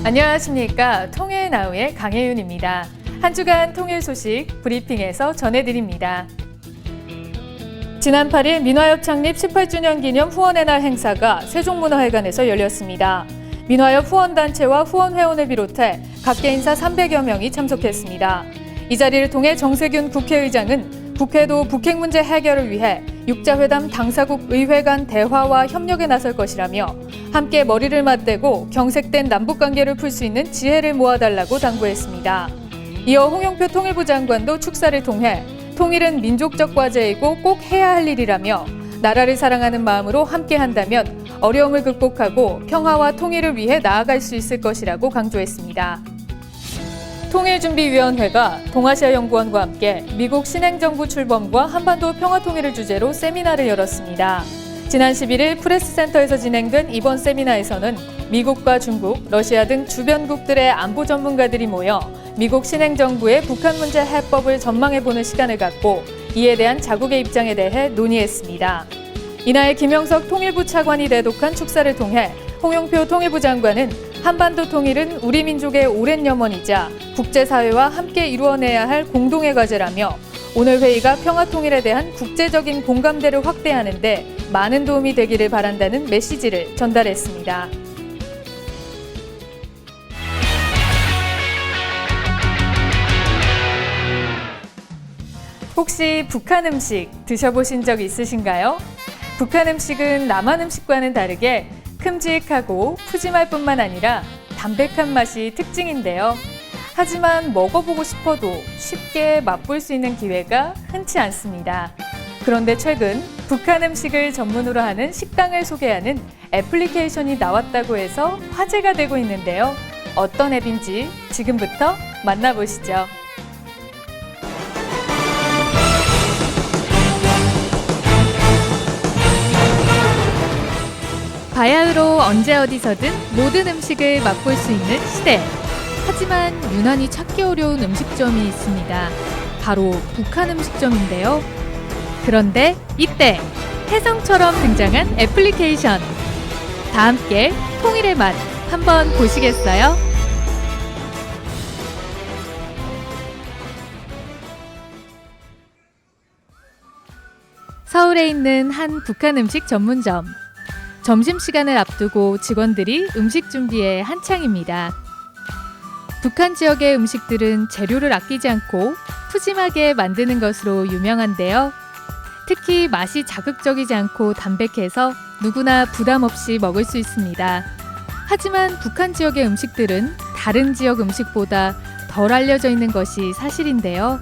안녕하십니까. 통일나우의 강혜윤입니다. 한 주간 통일 소식 브리핑에서 전해드립니다. 지난 8일 민화협 창립 18주년 기념 후원의 날 행사가 세종문화회관에서 열렸습니다. 민화협 후원단체와 후원회원을 비롯해 각계 인사 300여 명이 참석했습니다. 이 자리를 통해 정세균 국회의장은 북해도 북핵 문제 해결을 위해 육자회담 당사국 의회 간 대화와 협력에 나설 것이라며 함께 머리를 맞대고 경색된 남북관계를 풀 수 있는 지혜를 모아달라고 당부했습니다. 이어 홍영표 통일부 장관도 축사를 통해 통일은 민족적 과제이고 꼭 해야 할 일이라며 나라를 사랑하는 마음으로 함께한다면 어려움을 극복하고 평화와 통일을 위해 나아갈 수 있을 것이라고 강조했습니다. 통일준비위원회가 동아시아연구원과 함께 미국 신행정부 출범과 한반도 평화통일을 주제로 세미나를 열었습니다. 지난 11일 프레스센터에서 진행된 이번 세미나에서는 미국과 중국, 러시아 등 주변국들의 안보 전문가들이 모여 미국 신행정부의 북한 문제 해법을 전망해보는 시간을 갖고 이에 대한 자국의 입장에 대해 논의했습니다. 이날 김영석 통일부 차관이 대독한 축사를 통해 홍영표 통일부 장관은 한반도 통일은 우리 민족의 오랜 염원이자 국제사회와 함께 이루어내야 할 공동의 과제라며 오늘 회의가 평화통일에 대한 국제적인 공감대를 확대하는 데 많은 도움이 되기를 바란다는 메시지를 전달했습니다. 혹시 북한 음식 드셔보신 적 있으신가요? 북한 음식은 남한 음식과는 다르게 큼직하고 푸짐할 뿐만 아니라 담백한 맛이 특징인데요. 하지만 먹어보고 싶어도 쉽게 맛볼 수 있는 기회가 흔치 않습니다. 그런데 최근 북한 음식을 전문으로 하는 식당을 소개하는 애플리케이션이 나왔다고 해서 화제가 되고 있는데요. 어떤 앱인지 지금부터 만나보시죠. 바야흐로 언제 어디서든 모든 음식을 맛볼 수 있는 시대. 하지만 유난히 찾기 어려운 음식점이 있습니다. 바로 북한 음식점인데요. 그런데 이때 혜성처럼 등장한 애플리케이션. 다 함께 통일의 맛 한번 보시겠어요? 서울에 있는 한 북한 음식 전문점. 점심시간을 앞두고 직원들이 음식 준비에 한창입니다. 북한 지역의 음식들은 재료를 아끼지 않고 푸짐하게 만드는 것으로 유명한데요. 특히 맛이 자극적이지 않고 담백해서 누구나 부담 없이 먹을 수 있습니다. 하지만 북한 지역의 음식들은 다른 지역 음식보다 덜 알려져 있는 것이 사실인데요.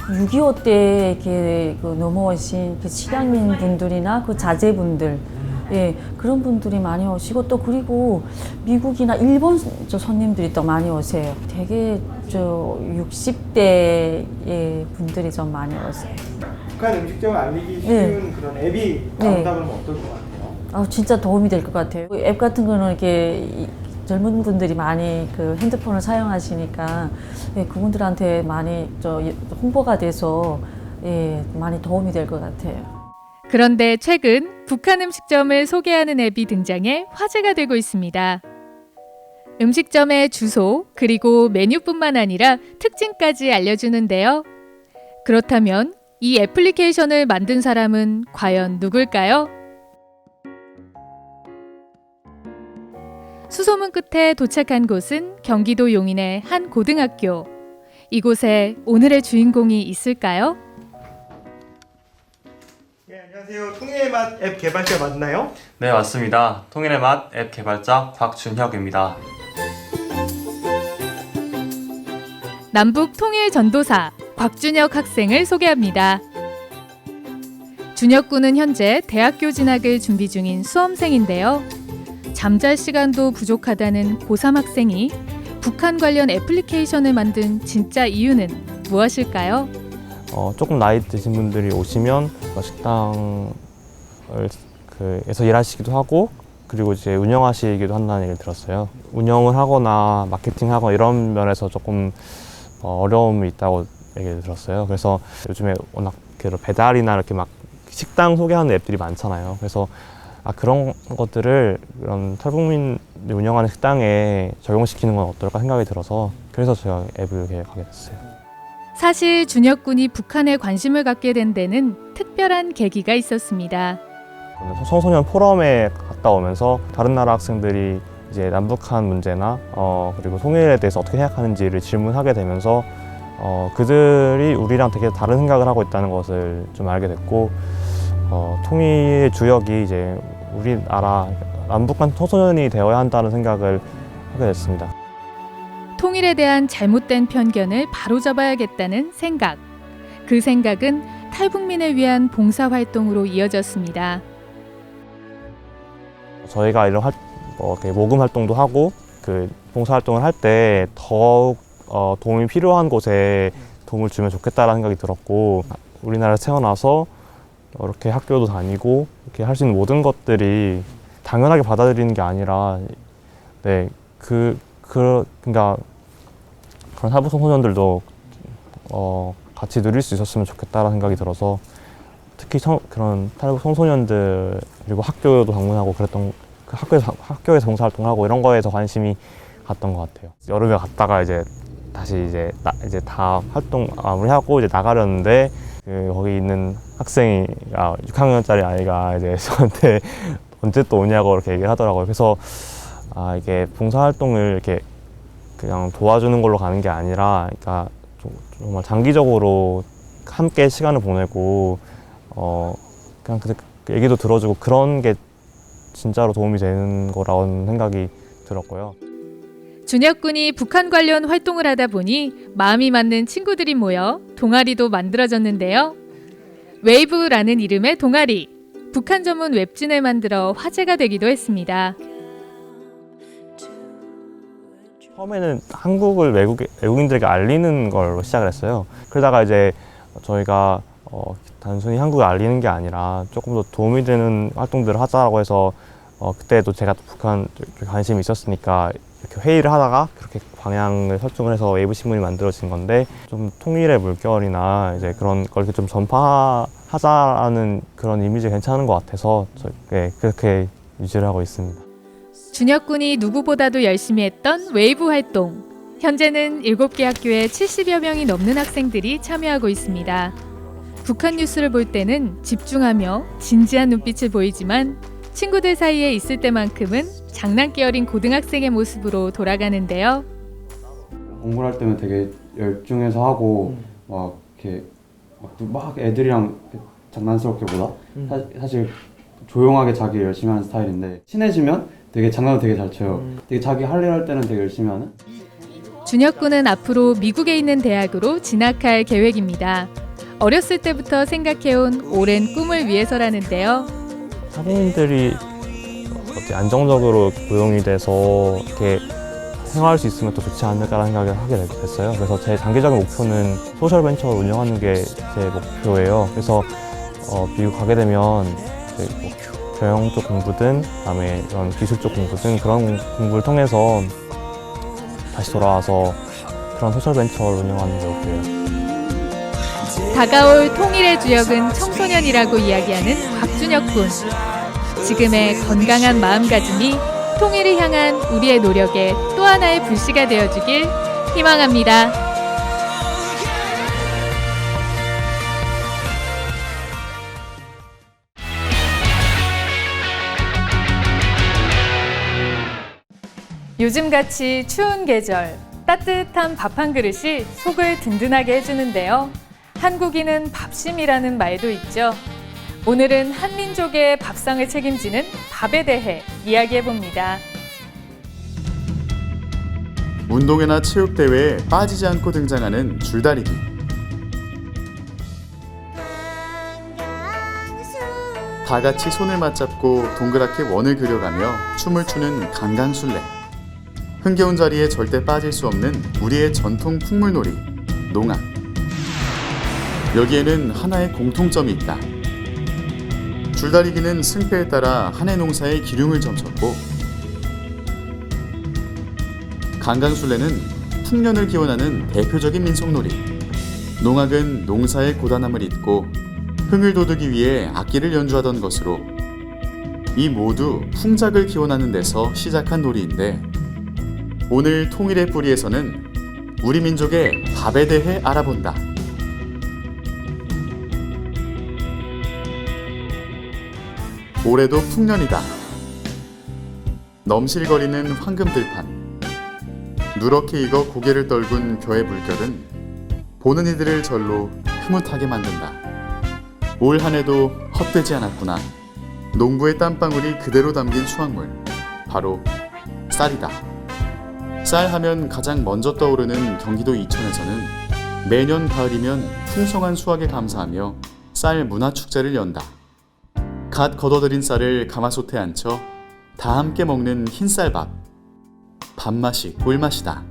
6.25 때 이렇게 넘어오신 그 실향민 분들이나 그 자제분들, 그런 분들이 많이 오시고 또 그리고 미국이나 일본 손님들이 또 많이 오세요. 되게 60대의 분들이 좀 많이 오세요. 북한 음식점을 알리기 쉬운 그런 앱이 나온다 그러면 어떨 것 같아요? 진짜 도움이 될 것 같아요. 앱 같은 거는 이렇게 젊은 분들이 많이 그 핸드폰을 사용하시니까 그분들한테 많이 홍보가 돼서 많이 도움이 될 것 같아요. 그런데 최근 북한 음식점을 소개하는 앱이 등장해 화제가 되고 있습니다. 음식점의 주소 그리고 메뉴뿐만 아니라 특징까지 알려주는데요. 그렇다면 이 애플리케이션을 만든 사람은 과연 누굴까요? 수소문 끝에 도착한 곳은 경기도 용인의 한 고등학교. 이곳에 오늘의 주인공이 있을까요? 네, 안녕하세요. 통일의 맛 앱 개발자 맞나요? 네, 맞습니다. 통일의 맛 앱 개발자 곽준혁입니다. 남북 통일 전도사 곽준혁 학생을 소개합니다. 준혁 군은 현재 대학교 진학을 준비 중인 수험생인데요. 잠잘 시간도 부족하다는 고3 학생이 북한 관련 애플리케이션을 만든 진짜 이유는 무엇일까요? 조금 나이 드신 분들이 오시면 식당에서 일하시기도 하고 그리고 이제 운영하시기도 한다는 얘기를 들었어요. 운영을 하거나 마케팅하거나 이런 면에서 조금 어려움이 있다고 얘기를 들었어요. 그래서 요즘에 워낙 배달이나 이렇게 막 식당 소개하는 앱들이 많잖아요. 그래서 그런 것들을 그런 탈북민이 운영하는 식당에 적용시키는 건 어떨까 생각이 들어서 그래서 제가 앱을 개발하게 됐어요. 사실 준혁 군이 북한에 관심을 갖게 된 데는 특별한 계기가 있었습니다. 청소년 포럼에 갔다 오면서 다른 나라 학생들이 이제 남북한 문제나 그리고 통일에 대해서 어떻게 생각하는지를 질문하게 되면서 그들이 우리랑 되게 다른 생각을 하고 있다는 것을 좀 알게 됐고 통일의 주역이 이제 우리나라 남북한 청소년이 되어야 한다는 생각을 하게 됐습니다. 통일에 대한 잘못된 편견을 바로잡아야겠다는 생각. 그 생각은 탈북민을 위한 봉사활동으로 이어졌습니다. 저희가 이런 이렇게 모금 활동도 하고 그 봉사 활동을 할 때 더욱 도움이 필요한 곳에 도움을 주면 좋겠다라는 생각이 들었고 우리나라에 태어나서 이렇게 학교도 다니고 이렇게 할 수 있는 모든 것들이 당연하게 받아들이는 게 아니라 그러니까 그런 탈북 청소년들도 같이 누릴 수 있었으면 좋겠다라는 생각이 들어서 특히 그런 탈북 청소년들 그리고 학교도 방문하고 그랬던 학교에서 봉사활동하고 이런 거에 더 관심이 갔던 것 같아요. 여름에 갔다가 이제 다시 이제 다 활동 마무리하고 이제 나가려는데 거기 있는 학생이 6학년짜리 아이가 이제 저한테 언제 또 오냐고 이렇게 얘기를 하더라고요. 그래서 이게 봉사활동을 이렇게 그냥 도와주는 걸로 가는 게 아니라, 그러니까 정말 장기적으로 함께 시간을 보내고 그냥 그 얘기도 들어주고 그런 게 진짜로 도움이 되는 거라는 생각이 들었고요. 준혁 군이 북한 관련 활동을 하다 보니 마음이 맞는 친구들이 모여 동아리도 만들어졌는데요. 웨이브라는 이름의 동아리, 북한 전문 웹진을 만들어 화제가 되기도 했습니다. 처음에는 한국을 외국인들에게 알리는 걸로 시작을 했어요. 그러다가 이제 저희가 단순히 한국을 알리는 게 아니라 조금 더 도움이 되는 활동들을 하자고 해서 그때도 제가 북한 관심이 있었으니까 이렇게 회의를 하다가 그렇게 방향을 설정을 해서 웨이브 신문이 만들어진 건데, 좀 통일의 물결이나 이제 그런 걸 이렇게 좀 전파하자는 그런 이미지 괜찮은 것 같아서 그렇게 유지를 하고 있습니다. 준혁 군이 누구보다도 열심히 했던 웨이브 활동. 현재는 7개 학교에 70여 명이 넘는 학생들이 참여하고 있습니다. 북한 뉴스를 볼 때는 집중하며 진지한 눈빛을 보이지만 친구들 사이에 있을 때만큼은 장난기 어린 고등학생의 모습으로 돌아가는데요. 공부를 할 때는 되게 열중해서 하고 막 이렇게 막 애들이랑 장난스럽게 보다 사실 조용하게 자기 열심히 하는 스타일인데, 친해지면 되게 장난을 되게 잘 쳐요. 되게 자기 할 일 할 때는 되게 열심히 하는. 준혁 군은 앞으로 미국에 있는 대학으로 진학할 계획입니다. 어렸을 때부터 생각해온 오랜 꿈을 위해서라는데요. 탈북민들이 안정적으로 고용이 돼서 이렇게 생활할 수 있으면 더 좋지 않을까라는 생각을 하게 됐어요. 그래서 제 장기적인 목표는 소셜 벤처를 운영하는 게 제 목표예요. 그래서 미국 가게 되면 뭐 경영 쪽 공부든 그다음에 이런 기술 쪽 공부든 그런 공부를 통해서 다시 돌아와서 그런 소셜 벤처를 운영하는 게 목표예요. 다가올 통일의 주역은 청소년이라고 이야기하는 곽준혁 군. 지금의 건강한 마음가짐이 통일을 향한 우리의 노력의 또 하나의 불씨가 되어주길 희망합니다. 요즘같이 추운 계절, 따뜻한 밥 한 그릇이 속을 든든하게 해주는데요. 한국인은 밥심이라는 말도 있죠. 오늘은 한민족의 밥상을 책임지는 밥에 대해 이야기해봅니다. 운동회나 체육대회에 빠지지 않고 등장하는 줄다리기. 다 같이 손을 맞잡고 동그랗게 원을 그려가며 춤을 추는 강강술래. 흥겨운 자리에 절대 빠질 수 없는 우리의 전통 풍물놀이, 농악. 여기에는 하나의 공통점이 있다. 줄다리기는 승패에 따라 한 해 농사의 기륭을 점쳤고, 강강술래는 풍년을 기원하는 대표적인 민속놀이, 농악은 농사의 고단함을 잇고 흥을 돋우기 위해 악기를 연주하던 것으로 이 모두 풍작을 기원하는 데서 시작한 놀이인데 오늘 통일의 뿌리에서는 우리 민족의 밥에 대해 알아본다. 올해도 풍년이다. 넘실거리는 황금들판. 누렇게 익어 고개를 떨군 벼의 물결은 보는 이들을 절로 흐뭇하게 만든다. 올 한 해도 헛되지 않았구나. 농부의 땀방울이 그대로 담긴 수확물, 바로 쌀이다. 쌀 하면 가장 먼저 떠오르는 경기도 이천에서는 매년 가을이면 풍성한 수확에 감사하며 쌀 문화축제를 연다. 갓 걷어들인 쌀을 가마솥에 앉혀 다 함께 먹는 흰쌀밥. 밥맛이 꿀맛이다.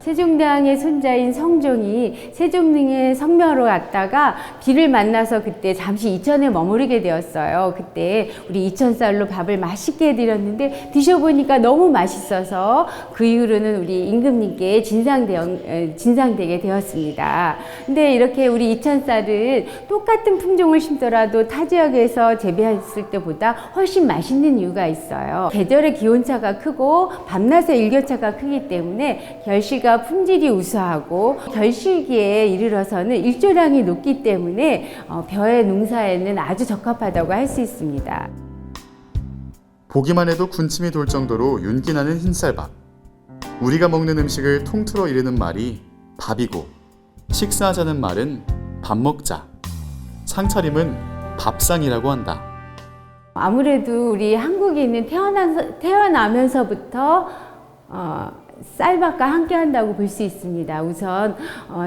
세종대왕의 손자인 성종이 세종릉의 성묘로 갔다가 비를 만나서 그때 잠시 이천에 머무르게 되었어요. 그때 우리 이천쌀로 밥을 맛있게 해드렸는데 드셔보니까 너무 맛있어서 그 이후로는 우리 임금님께 진상되게 되었습니다. 근데 이렇게 우리 이천쌀을 똑같은 품종을 심더라도 타 지역에서 재배했을 때보다 훨씬 맛있는 이유가 있어요. 계절의 기온차가 크고 밤낮의 일교차가 크기 때문에 결실과 품질이 우수하고 결실기에 이르러서는 일조량이 높기 때문에 벼의 농사에는 아주 적합하다고 할 수 있습니다. 보기만 해도 군침이 돌 정도로 윤기나는 흰쌀밥. 우리가 먹는 음식을 통틀어 이르는 말이 밥이고 식사하자는 말은 밥 먹자. 상차림은 밥상이라고 한다. 아무래도 우리 한국인은 태어나면서부터 쌀밥과 함께 한다고 볼 수 있습니다. 우선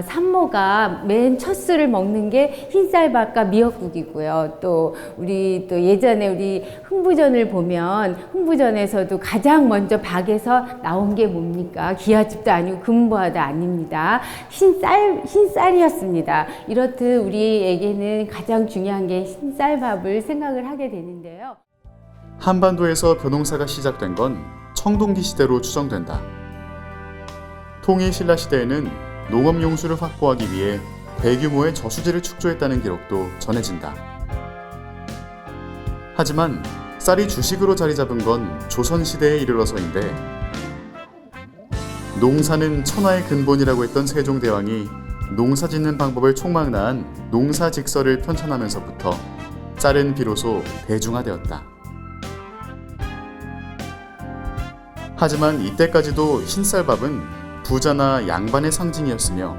산모가 맨 첫 술을 먹는 게 흰쌀밥과 미역국이고요. 또 예전에 우리 흥부전을 보면 흥부전에서도 가장 먼저 박에서 나온 게 뭡니까? 기아집도 아니고 금보화도 아닙니다. 흰쌀이었습니다. 이렇듯 우리에게는 가장 중요한 게 흰쌀밥을 생각을 하게 되는데요. 한반도에서 벼농사가 시작된 건 청동기 시대로 추정된다. 통일 신라 시대에는 농업 용수를 확보하기 위해 대규모의 저수지를 축조했다는 기록도 전해진다. 하지만 쌀이 주식으로 자리 잡은 건 조선 시대에 이르러서인데 농사는 천하의 근본이라고 했던 세종대왕이 농사 짓는 방법을 촉망라한 농사직서를 편찬하면서부터 쌀은 비로소 대중화되었다. 하지만 이때까지도 흰쌀밥은 부자나 양반의 상징이었으며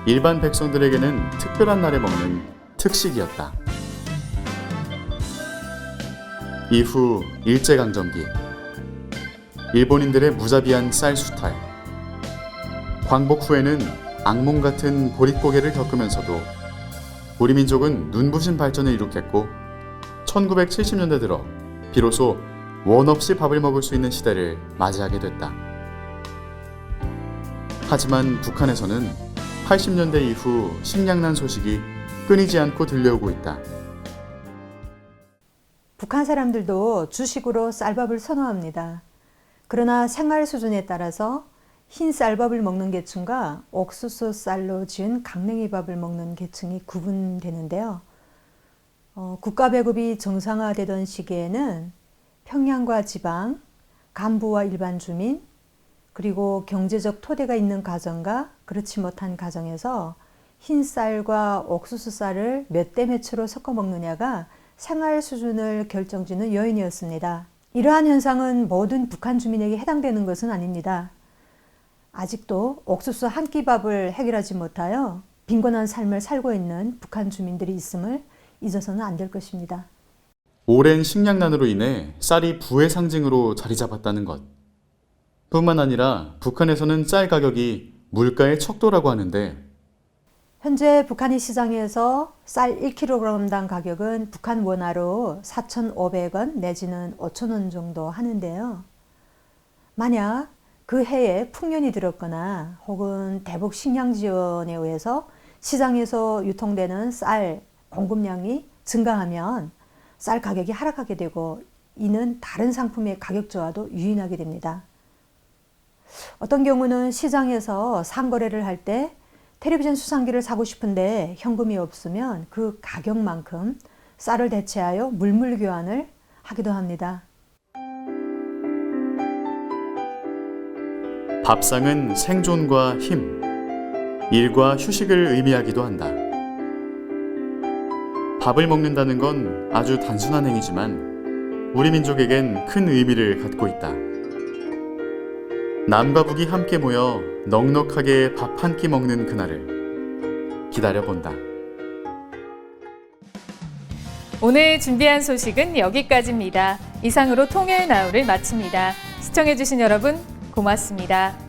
일반 백성들에게는 특별한 날에 먹는 특식이었다. 이후 일제강점기, 일본인들의 무자비한 쌀 수탈, 광복 후에는 악몽 같은 보릿고개를 겪으면서도 우리 민족은 눈부신 발전을 이룩했고 1970년대 들어 비로소 원 없이 밥을 먹을 수 있는 시대를 맞이하게 됐다. 하지만 북한에서는 80년대 이후 식량난 소식이 끊이지 않고 들려오고 있다. 북한 사람들도 주식으로 쌀밥을 선호합니다. 그러나 생활 수준에 따라서 흰 쌀밥을 먹는 계층과 옥수수 쌀로 지은 강냉이밥을 먹는 계층이 구분되는데요. 국가 배급이 정상화되던 시기에는 평양과 지방, 간부와 일반 주민, 그리고 경제적 토대가 있는 가정과 그렇지 못한 가정에서 흰 쌀과 옥수수 쌀을 몇 대 몇으로 섞어 먹느냐가 생활 수준을 결정짓는 요인이었습니다. 이러한 현상은 모든 북한 주민에게 해당되는 것은 아닙니다. 아직도 옥수수 한 끼 밥을 해결하지 못하여 빈곤한 삶을 살고 있는 북한 주민들이 있음을 잊어서는 안 될 것입니다. 오랜 식량난으로 인해 쌀이 부의 상징으로 자리 잡았다는 것. 뿐만 아니라 북한에서는 쌀 가격이 물가의 척도라고 하는데 현재 북한의 시장에서 쌀 1kg당 가격은 북한 원화로 4,500원 내지는 5,000원 정도 하는데요. 만약 그 해에 풍년이 들었거나 혹은 대북 식량 지원에 의해서 시장에서 유통되는 쌀 공급량이 증가하면 쌀 가격이 하락하게 되고 이는 다른 상품의 가격 저하도 유인하게 됩니다. 어떤 경우는 시장에서 상거래를 할 때 텔레비전 수상기를 사고 싶은데 현금이 없으면 그 가격만큼 쌀을 대체하여 물물 교환을 하기도 합니다. 밥상은 생존과 힘, 일과 휴식을 의미하기도 한다. 밥을 먹는다는 건 아주 단순한 행위지만 우리 민족에겐 큰 의미를 갖고 있다. 남과 북이 함께 모여 넉넉하게 밥 한 끼 먹는 그날을 기다려본다. 오늘 준비한 소식은 여기까지입니다. 이상으로 통일 나우를 마칩니다. 시청해주신 여러분 고맙습니다.